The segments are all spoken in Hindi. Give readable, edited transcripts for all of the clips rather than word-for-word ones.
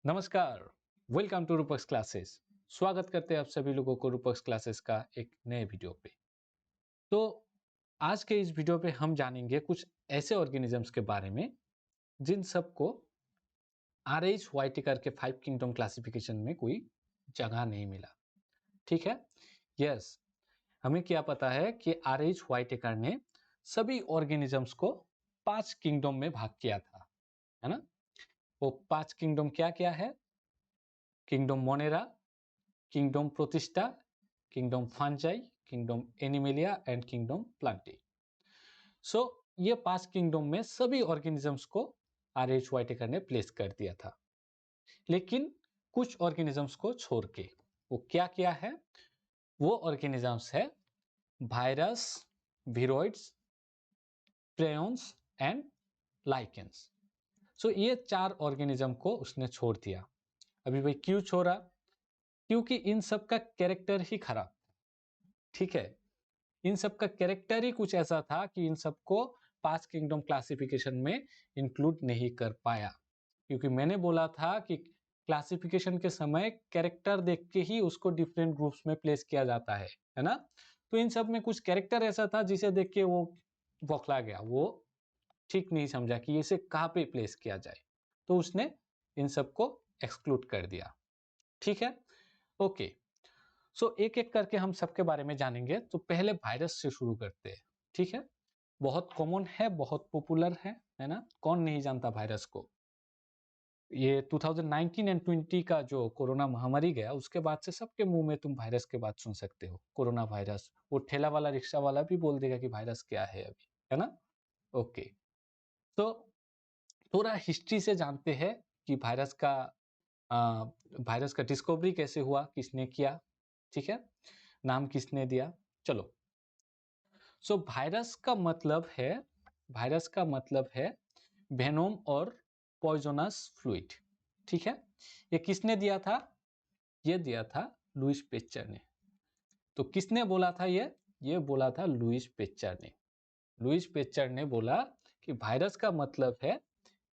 नमस्कार। Welcome to Rupak's classes. स्वागत करते हैं आप सभी लोगों को रूपक्स क्लासेस का एक नए वीडियो पे। तो आज के इस वीडियो पे हम जानेंगे कुछ ऐसे ऑर्गेनिजम्स के बारे में जिन सबको RH व्हाइटेकर के 5 किंगडम क्लासिफिकेशन में कोई जगह नहीं मिला। ठीक है। यस, हमें क्या पता है कि RH व्हाइटेकर ने सभी ऑर्गेनिजम्स को 5 किंगडम में भाग किया था, है ना। वो 5 किंगडम क्या क्या है? Kingdom Monera, kingdom Protista, kingdom fungi, kingdom Animalia and kingdom Plantae. So ये 5 किंगडम में सभी ऑर्गेनिजम्स को RH व्हाइटेकर ने प्लेस कर दिया था, लेकिन कुछ ऑर्गेनिजम्स को छोड़ के। वो क्या क्या है? वो ऑर्गेनिजम्स है वायरस, विरोइड्स, प्रेयॉन्स एंड लाइकेंस। सो ये 4 ऑर्गेनिज्म को उसने छोड़ दिया। अभी भाई क्यों छोड़ा? क्योंकि इन सब का कैरेक्टर ही खराब। ठीक है, इन सब का कैरेक्टर ही कुछ ऐसा था कि इन सबको 5 किंगडम क्लासिफिकेशन में इंक्लूड नहीं कर पाया। क्योंकि मैंने बोला था कि क्लासिफिकेशन के समय कैरेक्टर देख के ही उसको डिफरेंट ग्रुप्स में प्लेस किया जाता है ना। तो इन सब में कुछ कैरेक्टर ऐसा था जिसे देख के वो बौखला गया, वो ठीक नहीं समझा कि इसे कहाँ पे प्लेस किया जाए, तो उसने इन सबको एक्सक्लूड कर दिया। ठीक है, ओके। सो एक एक करके हम सबके बारे में जानेंगे। तो पहले वायरस से शुरू करते हैं। ठीक है, बहुत कॉमन है, बहुत पॉपुलर है ना। कौन नहीं जानता वायरस को। ये 2019 एंड 20 का जो कोरोना महामारी गया, उसके बाद से सबके मुंह में तुम वायरस के बात सुन सकते हो। कोरोना वायरस, वो ठेला वाला रिक्शा वाला भी बोल देगा कि वायरस क्या है अभी, है ना। ओके, तो थोड़ा हिस्ट्री से जानते हैं कि वायरस का डिस्कवरी कैसे हुआ, किसने किया। ठीक है, नाम किसने दिया। चलो, सो वायरस का मतलब है वेनोम और पॉइजनस फ्लूइड। ठीक है, ये किसने दिया था? ये दिया था लुईस पेस्चर ने। तो किसने बोला था ये बोला था लुईस पेस्चर ने। लुईस पेस्चर ने बोला कि वायरस का मतलब है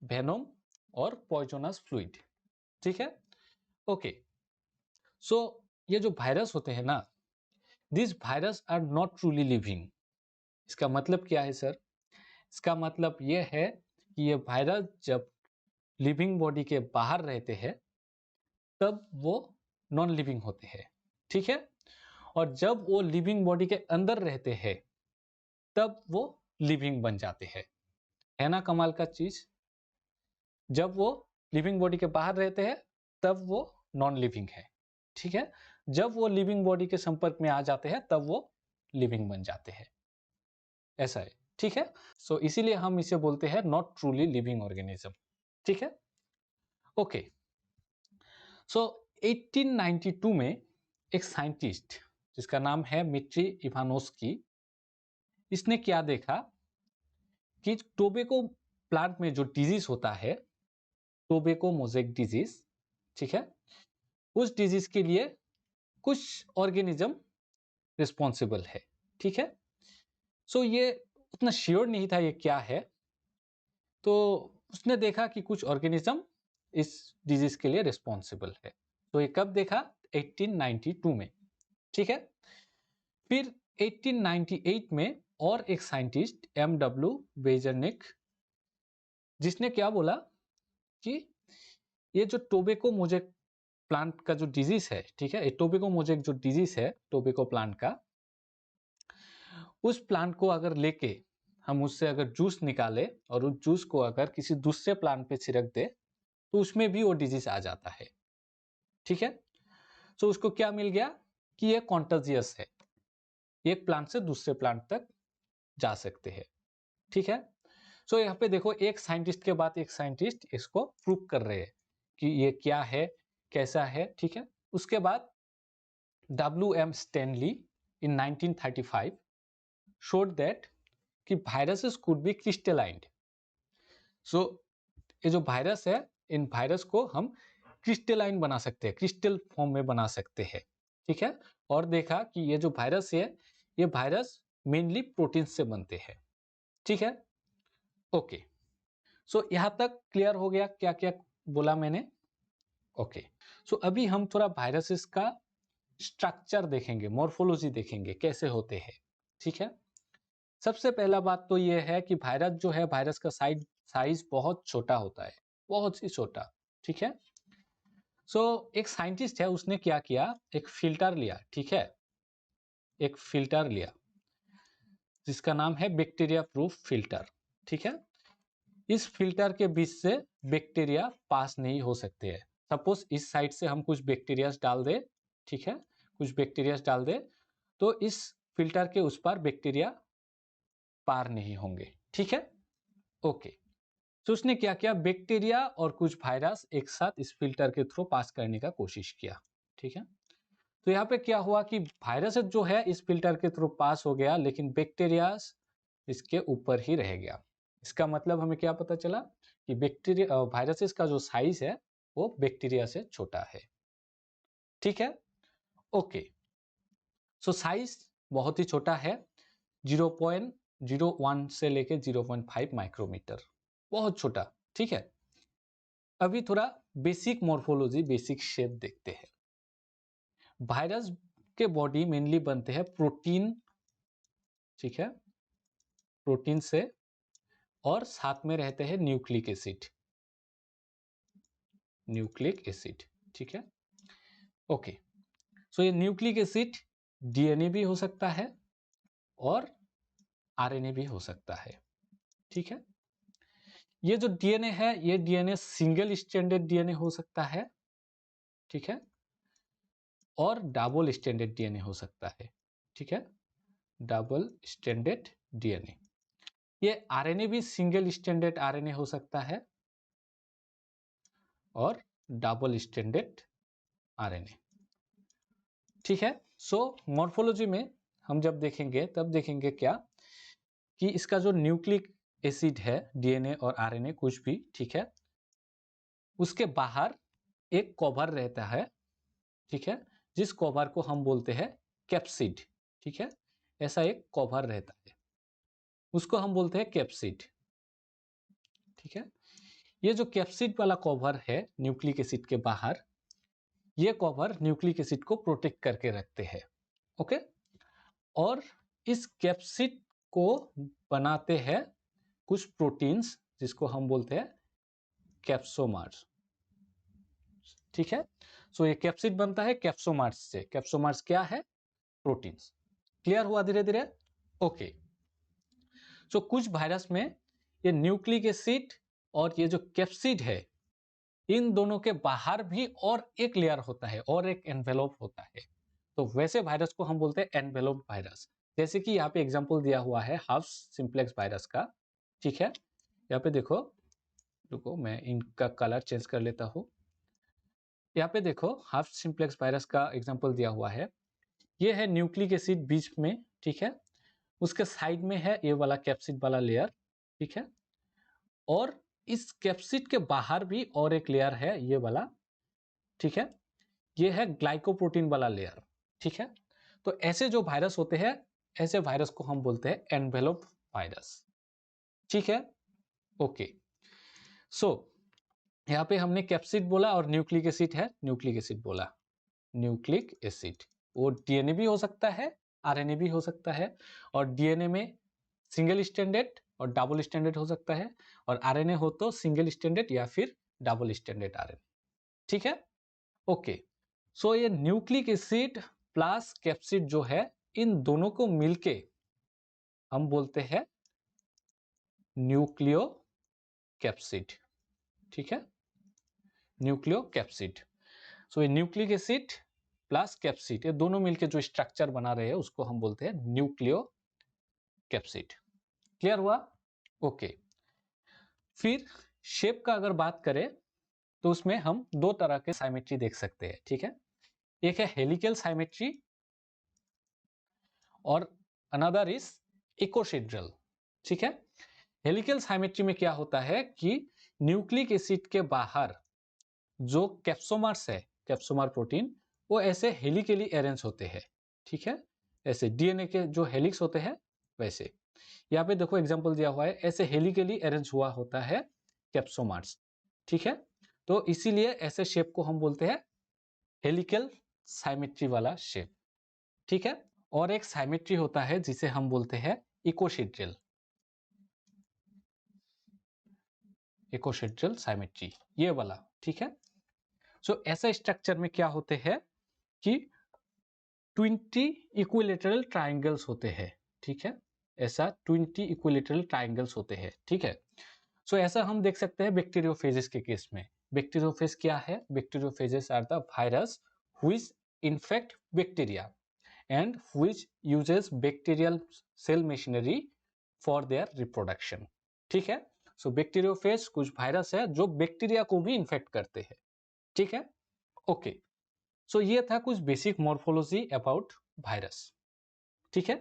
वेनोम और पॉइजनस फ्लूइड। ठीक है, ओके। सो ये जो वायरस होते हैं ना, this virus are not truly living. इसका मतलब क्या है सर? इसका मतलब ये है कि ये वायरस जब लिविंग बॉडी के बाहर रहते हैं तब वो नॉन लिविंग होते हैं। ठीक है, और जब वो लिविंग बॉडी के अंदर रहते हैं तब वो लिविंग बन जाते हैं। है ना कमाल का चीज। जब वो लिविंग बॉडी के बाहर रहते हैं तब वो नॉन लिविंग है। ठीक है, जब वो लिविंग बॉडी के संपर्क में आ जाते हैं तब वो लिविंग बन जाते हैं। ऐसा है। ठीक है, सो इसीलिए हम इसे बोलते हैं नॉट ट्रूली लिविंग ऑर्गेनिज्म। ठीक है, ओके। सो 1892 में एक साइंटिस्ट जिसका नाम है मिट्री इवानोस्की, इसने क्या देखा कि टोबैको प्लांट में जो डिजीज होता है, टोबैको मोज़ेक डिजीज, ठीक है, उस डिजीज के लिए कुछ ऑर्गेनिज्म रिस्पॉन्सिबल है। ठीक है, सो ये उतना श्योर नहीं था ये क्या है, तो उसने देखा कि कुछ ऑर्गेनिज्म इस डिजीज के लिए रिस्पॉन्सिबल है। तो ये कब देखा? 1892 में। ठीक है, फिर 1898 में और एक साइंटिस्ट MW बेजरनिक, जिसने क्या बोला कि ये जो टोबैको मोज़ेक प्लांट का जो डिजीज है, ठीक है, ये टोबैको मोज़ेक जो डिजीज है टोबैको प्लांट का, उस प्लांट को अगर लेके हम उससे अगर जूस निकाले और उस जूस को अगर किसी दूसरे प्लांट पे छिड़क दे तो उसमें भी वो डिजीज आ जाता है। ठीक है, तो उसको क्या मिल गया कि ये कॉन्टेजियस है, एक प्लांट से दूसरे प्लांट तक जा सकते हैं। ठीक है, सो यहाँ पे देखो एक साइंटिस्ट के बाद एक साइंटिस्ट इसको प्रूव कर रहे हैं कि ये क्या है, कैसा है। ठीक है, उसके बाद WM Stanley in 1935 showed that कि viruses could be crystalline। सो ये जो वायरस है, इन वायरस को हम क्रिस्टलाइन बना सकते हैं, क्रिस्टल फॉर्म में बना सकते हैं। ठीक है, और देखा कि ये जो वायरस है, ये वायरस मेनली प्रोटीन से बनते हैं। ठीक है, ओके। सो यहां तक क्लियर हो गया क्या क्या बोला मैंने? ओके, सो अभी हम थोड़ा वायरसेस का स्ट्रक्चर देखेंगे, मॉर्फोलॉजी देखेंगे कैसे होते हैं, ठीक है। सबसे पहला बात तो ये है कि वायरस जो है, वायरस का साइज बहुत छोटा होता है, बहुत ही छोटा, ठीक है। सो एक साइंटिस्ट है, उसने क्या किया, एक फिल्टर लिया, ठीक है, एक फिल्टर लिया जिसका नाम है बैक्टीरिया प्रूफ फिल्टर, ठीक है। इस फिल्टर के बीच से बैक्टीरिया पास नहीं हो सकते हैं। सपोज इस साइड से हम कुछ बैक्टीरिया डाल दे, ठीक है, कुछ बैक्टीरिया डाल दे, तो इस फिल्टर के उस पार बैक्टीरिया पार नहीं होंगे, ठीक है। ओके, तो उसने क्या किया, बैक्टीरिया और कुछ वायरस एक साथ इस फिल्टर के थ्रू पास करने का कोशिश किया, ठीक है। तो यहाँ पे क्या हुआ कि वायरस जो है इस फिल्टर के थ्रू पास हो गया, लेकिन बैक्टीरिया इसके ऊपर ही रह गया। इसका मतलब हमें क्या पता चला कि बैक्टीरिया वायरसेस का जो साइज है वो बैक्टीरिया से छोटा है, ठीक है। ओके, सो साइज बहुत ही छोटा है, 0.01 से लेके 0.5 माइक्रोमीटर, बहुत छोटा, ठीक है। अभी थोड़ा बेसिक मॉर्फोलॉजी, बेसिक शेप देखते हैं। वायरस के बॉडी मेनली बनते हैं प्रोटीन, ठीक है, प्रोटीन से, और साथ में रहते हैं न्यूक्लिक एसिड, न्यूक्लिक एसिड, ठीक है। ओके, सो ये न्यूक्लिक एसिड डीएनए भी हो सकता है और आरएनए भी हो सकता है, ठीक है। ये जो डीएनए है, ये डीएनए सिंगल स्ट्रैंडेड डीएनए हो सकता है, ठीक है, और डबल स्ट्रैंडेड डीएनए हो सकता है, ठीक है, डबल स्ट्रैंडेड डीएनए। ये आरएनए भी सिंगल स्ट्रैंडेड आरएनए हो सकता है और डबल स्ट्रैंडेड आरएनए, ठीक है। सो मॉर्फोलॉजी में हम जब देखेंगे तब देखेंगे क्या कि इसका जो न्यूक्लिक एसिड है, डीएनए और आरएनए कुछ भी, ठीक है, उसके बाहर एक कवर रहता है, ठीक है, जिस कवर को हम बोलते हैं कैप्सिड, ठीक है, ऐसा एक कवर रहता है, उसको हम बोलते हैं कैप्सिड, ठीक है। ये जो कैप्सिड वाला कवर है न्यूक्लिक एसिड के बाहर, ये कवर न्यूक्लिक एसिड को प्रोटेक्ट करके रखते हैं, ओके। और इस कैप्सिड को बनाते हैं कुछ प्रोटीन्स जिसको हम बोलते हैं कैप्सोमर्स, ठीक है। सो ये कैप्सिड बनता है कैप्सोमर्स से। कैप्सोमर्स क्या है, प्रोटीन्स। क्लियर हुआ धीरे धीरे, ओके। सो कुछ वायरस में ये न्यूक्लिक एसिड और ये जो कैप्सिड है, इन दोनों के बाहर भी और एक लेयर होता है और एक एनवेलोप होता है, तो वैसे वायरस को हम बोलते हैं एनवेलोप वायरस। जैसे कि यहाँ पे एग्जांपल दिया हुआ है हाफ सिंप्लेक्स वायरस का, ठीक है। यहाँ पे देखो, रुको मैं इनका कलर चेंज कर लेता हूँ। यहाँ पे देखो हाफ सिंप्लेक्स वायरस का एग्जांपल दिया हुआ है, ये है न्यूक्लिक एसिड बीच में, ठीक है, उसके साइड में है ये वाला कैप्सिड वाला लेयर, ठीक है, और इस कैप्सिड के बाहर भी और एक लेयर है ये वाला, ठीक है, ये है ग्लाइकोप्रोटीन वाला लेयर, ठीक है। तो ऐसे जो वायरस होते हैं, ऐसे वायरस को हम बोलते हैं एनवेलोप वायरस, ठीक है। ओके, सो यहाँ पे हमने कैप्सिड बोला और न्यूक्लिक एसिड है, न्यूक्लिक एसिड बोला, न्यूक्लिक एसिड वो डीएनए भी हो सकता है, आरएनए भी हो सकता है, और डीएनए में सिंगल स्ट्रैंडेड और डबल स्ट्रैंडेड हो सकता है, और आरएनए हो तो सिंगल स्ट्रैंडेड या फिर डबल स्ट्रैंडेड आरएनए, ठीक है। ओके, सो ये न्यूक्लिक एसिड प्लस कैप्सिड जो है, इन दोनों को मिलके हम बोलते हैं न्यूक्लियो कैप्सिड, ठीक है, न्यूक्लियो कैप्सिड। सो ये न्यूक्लिक एसिड प्लस कैप्सिड, ये दोनों मिलके जो स्ट्रक्चर बना रहे हैं उसको हम बोलते हैं न्यूक्लियो कैप्सिड। क्लियर हुआ, ओके। फिर शेप का अगर बात करें तो उसमें हम दो तरह के साइमेट्री देख सकते हैं, ठीक है। एक है हेलिकल साइमेट्री और अनदर इज इकोहेड्रल, ठीक है। हेलिकल साइमेट्री में क्या होता है कि न्यूक्लिक एसिड के बाहर जो कैप्सोमर्स है, कैप्सोमर प्रोटीन, वो ऐसे हेलिकली अरेंज होते हैं, ठीक है, ऐसे डीएनए के जो हेलिक्स होते हैं वैसे। यहाँ पे देखो एग्जांपल दिया हुआ है, ऐसे हेलिकली अरेंज हुआ होता है कैप्सोमर्स, ठीक है। तो इसीलिए ऐसे शेप को हम बोलते हैं हेलिकल साइमेट्री वाला शेप, ठीक है। और एक साइमेट्री होता है जिसे हम बोलते हैं इकोहेड्रल, इकोहेड्रल साइमेट्री, ये वाला, ठीक है। सो ऐसा स्ट्रक्चर में क्या होते हैं कि 20 इक्विलेटरल ट्राइंगल्स होते हैं, ठीक है। ऐसा 20 इक्विलेटरल ट्राइंगल्स होते हैं, ठीक है। सो ऐसा हम देख सकते हैं बैक्टीरियोफेजेस के केस में। बैक्टीरियोफेज क्या है? Bacteriophages are the virus which infect bacteria and which uses bacterial cell machinery for their reproduction, ठीक है। सो बैक्टीरियोफेज कुछ वायरस है जो बैक्टीरिया को भी इन्फेक्ट करते हैं, ठीक है। ओके, सो ये था कुछ बेसिक मॉर्फोलॉजी अबाउट वायरस, ठीक है।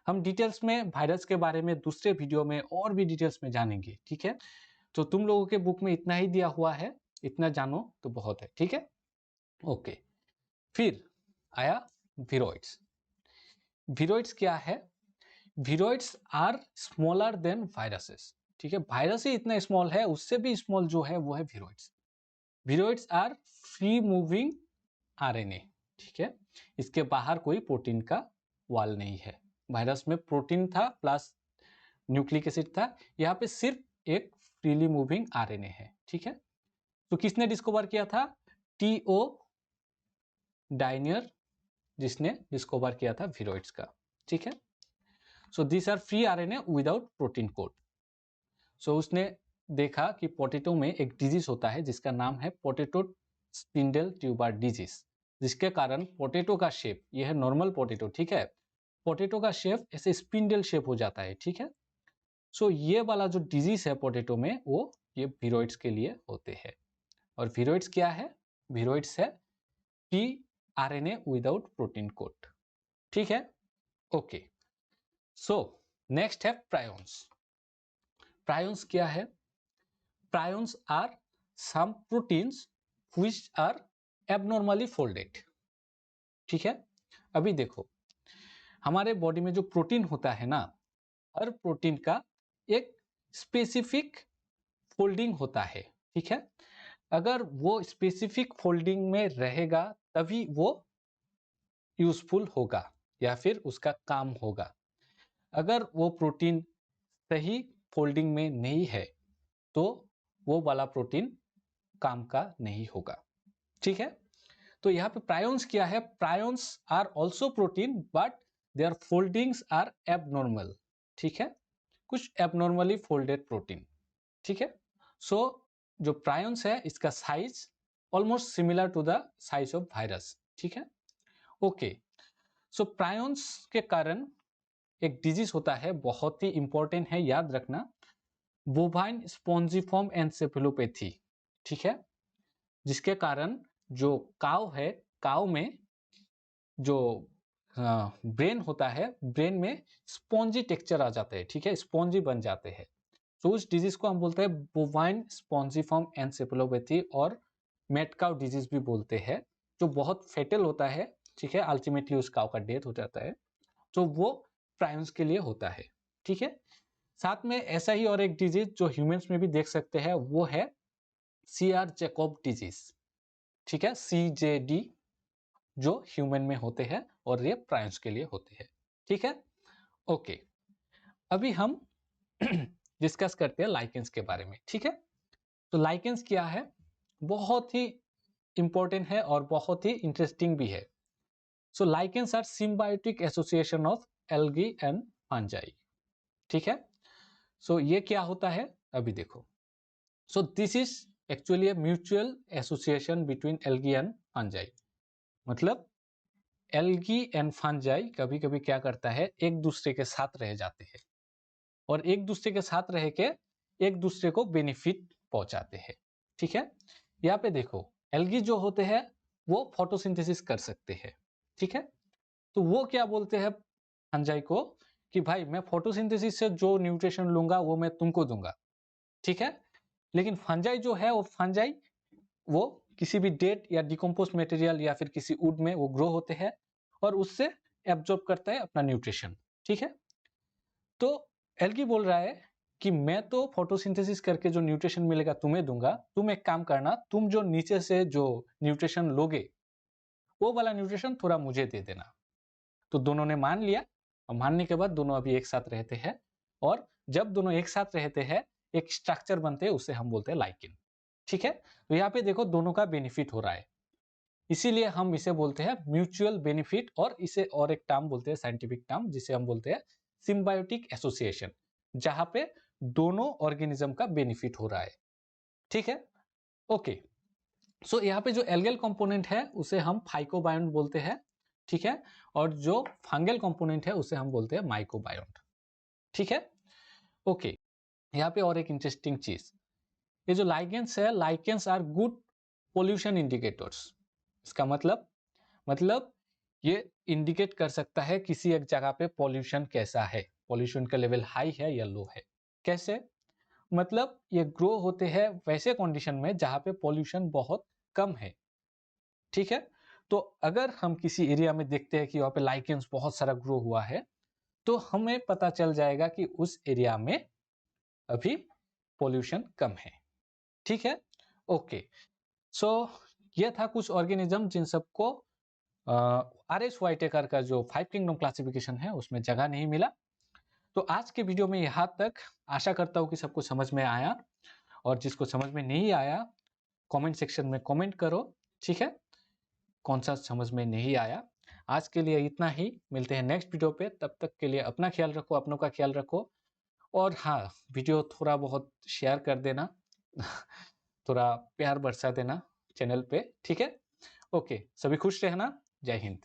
हम डिटेल्स में वायरस के बारे में दूसरे वीडियो में और भी डिटेल्स में जानेंगे, ठीक है। तो तुम लोगों के बुक में इतना ही दिया हुआ है, इतना जानो तो बहुत है, ठीक है। ओके, फिर आया विरोइड्स। विरोइड्स क्या है? Viroids are smaller than viruses, ठीक है। वायरस ही इतना स्मॉल है, उससे भी स्मॉल जो है वो है viroids. Viroids are free moving RNA, ठीक है। इसके बाहर कोई प्रोटीन का वॉल नहीं है। वायरस में प्रोटीन था प्लस न्यूक्लिक एसिड था, यहाँ पे सिर्फ एक फ्रीली मूविंग आरएनए है, ठीक है। तो किसने डिस्कवर किया था? टीओ डायनियर, जिसने डिस्कवर किया था विरोइड्स का, ठीक है। So this are free RNA without protein code. So उसने देखा कि पोटैटो में एक डिजीज होता है जिसका नाम है पोटैटो स्पिंडल ट्यूबर डिजीज, जिसके कारण पोटैटो का शेप, यह है नॉर्मल पोटैटो, ठीक है, पोटैटो का शेप ऐसे स्पिंडल शेप हो जाता है, ठीक है। सो ये वाला जो डिजीज है पोटैटो में, वो ये विरोइड्स के लिए होते हैं। और विरोइड्स क्या है? विरोइड्स है P RNA without protein code, ठीक है। ओके, सो नेक्स्ट है प्रायोन्स। प्रायोन्स क्या है? Prions are some proteins which are abnormally folded, ठीक है। अभी देखो, हमारे बॉडी में जो प्रोटीन होता है ना, हर प्रोटीन का एक स्पेसिफिक फोल्डिंग होता है, ठीक है। अगर वो स्पेसिफिक फोल्डिंग में रहेगा तभी वो यूजफुल होगा या फिर उसका काम होगा। अगर वो प्रोटीन सही फोल्डिंग में नहीं है तो वो वाला प्रोटीन काम का नहीं होगा, ठीक है। तो यहाँ पे प्रायोन्स क्या है? Prions are also protein but their foldings are abnormal, ठीक है, कुछ एबनॉर्मली फोल्डेड प्रोटीन, ठीक है। सो जो प्रायोन्स है इसका size almost similar to the size of virus, ठीक है। ओके, सो प्रायोन्स के कारण एक डिजीज होता है, बहुत ही इंपॉर्टेंट है, याद रखना, बोवाइन स्पॉन्जिफॉर्म एन्सेफेलोपैथी, ठीक है। जिसके कारण जो काव है, काव में जो ब्रेन होता है, ब्रेन में स्पॉन्जी टेक्सचर आ जाता है, ठीक है, स्पॉन्जी बन जाते हैं। तो उस डिजीज को हम बोलते हैं बोवाइन स्पॉन्जिफॉर्म एन्सेफेलोपैथी, और मैड काव डिजीज भी बोलते हैं, जो बहुत फेटल होता है, ठीक है। अल्टीमेटली उस काव का डेथ हो जाता है, तो वो प्रायोन्स के लिए होता है, ठीक है। साथ में ऐसा ही और एक डिजीज जो ह्यूमंस में भी देख सकते हैं, वो है सीआर जैकब डिजीज, ठीक है, CJD, जो ह्यूमन में होते हैं और ये प्रायोन्स के लिए होते हैं, ठीक है। ओके, अभी हम डिस्कस करते हैं लाइकेंस के बारे में, ठीक है। तो लाइकेंस क्या है? बहुत ही इंपॉर्टेंट है और बहुत ही इंटरेस्टिंग भी है। So lichens are symbiotic association of algae and fungi, ठीक है। सो ये क्या होता है अभी देखो। So this is actually a mutual association between algae and fungi, मतलब एल्गी एंड फंजाई कभी कभी क्या करता है, एक दूसरे के साथ रह जाते हैं और एक दूसरे के साथ रह के एक दूसरे को बेनिफिट पहुंचाते हैं, ठीक है। यहाँ पे देखो, एल्गी जो होते हैं वो फोटोसिंथेसिस कर सकते हैं, ठीक है। तो वो क्या बोलते हैं फंजाई को कि भाई मैं फोटोसिंथेसिस से जो न्यूट्रिशन लूंगा वो मैं तुमको दूंगा, ठीक है। लेकिन फंजाई जो है, वो फंजाई वो किसी भी डेड या डिकम्पोज मटेरियल या फिर किसी वुड में वो ग्रो होते हैं और उससे एब्जॉर्ब करता है अपना न्यूट्रिशन, ठीक है। तो एल्गी बोल रहा है कि मैं तो फोटोसिंथेसिस करके जो न्यूट्रिशन मिलेगा तुम्हें दूंगा, तुम एक काम करना, तुम जो नीचे से जो न्यूट्रिशन लोगे वो वाला न्यूट्रिशन थोड़ा मुझे दे देना। तो दोनों ने मान लिया और मानने के बाद दोनों अभी एक साथ रहते हैं, और जब दोनों एक साथ रहते हैं एक स्ट्रक्चर बनते हैं, उसे हम बोलते हैं लाइकेन। ठीक है, तो यहाँ पे देखो दोनों का बेनिफिट हो रहा है, इसीलिए हम इसे बोलते हैं म्यूचुअल बेनिफिट, और इसे और एक टर्म बोलते हैं, साइंटिफिक टर्म, जिसे हम बोलते हैं सिम्बायोटिक एसोसिएशन, जहां पे दोनों ऑर्गेनिज्म का बेनिफिट हो रहा है। ठीक है, ओके। सो यहाँ पे जो एल्गल कंपोनेंट है उसे हम फाइकोबायोन्ट बोलते हैं। ठीक है, और जो फंगल कंपोनेंट है उसे हम बोलते हैं माइकोबायोन्ट। ठीक है, ओके। यहाँ पे और एक इंटरेस्टिंग चीज, ये जो लाइकेंस है, lichens are good pollution indicators. इसका मतलब ये इंडिकेट कर सकता है किसी एक जगह पे पॉल्यूशन कैसा है, पॉल्यूशन का लेवल हाई है या लो है। कैसे? मतलब ये ग्रो होते हैं वैसे कंडीशन में जहां पे पॉल्यूशन बहुत कम है। ठीक है, तो अगर हम किसी एरिया में देखते हैं कि वहां पे लाइकेंस बहुत सारा ग्रो हुआ है, तो हमें पता चल जाएगा कि उस एरिया में अभी पॉल्यूशन कम है। ठीक है, ओके। सो ये था कुछ ऑर्गेनिज्म जिन सबको आर एस वाइटेकर का जो 5 किंगडम क्लासिफिकेशन है उसमें जगह नहीं मिला। तो आज के वीडियो में यहाँ तक, आशा करता हूँ कि सबको समझ में आया, और जिसको समझ में नहीं आया कमेंट सेक्शन में कमेंट करो। ठीक है, कौन सा समझ में नहीं आया। आज के लिए इतना ही, मिलते हैं नेक्स्ट वीडियो पे, तब तक के लिए अपना ख्याल रखो, अपनों का ख्याल रखो, और हाँ, वीडियो थोड़ा बहुत शेयर कर देना थोड़ा प्यार बरसा देना चैनल पे। ठीक है, ओके, सभी खुश रहना। जय हिंद।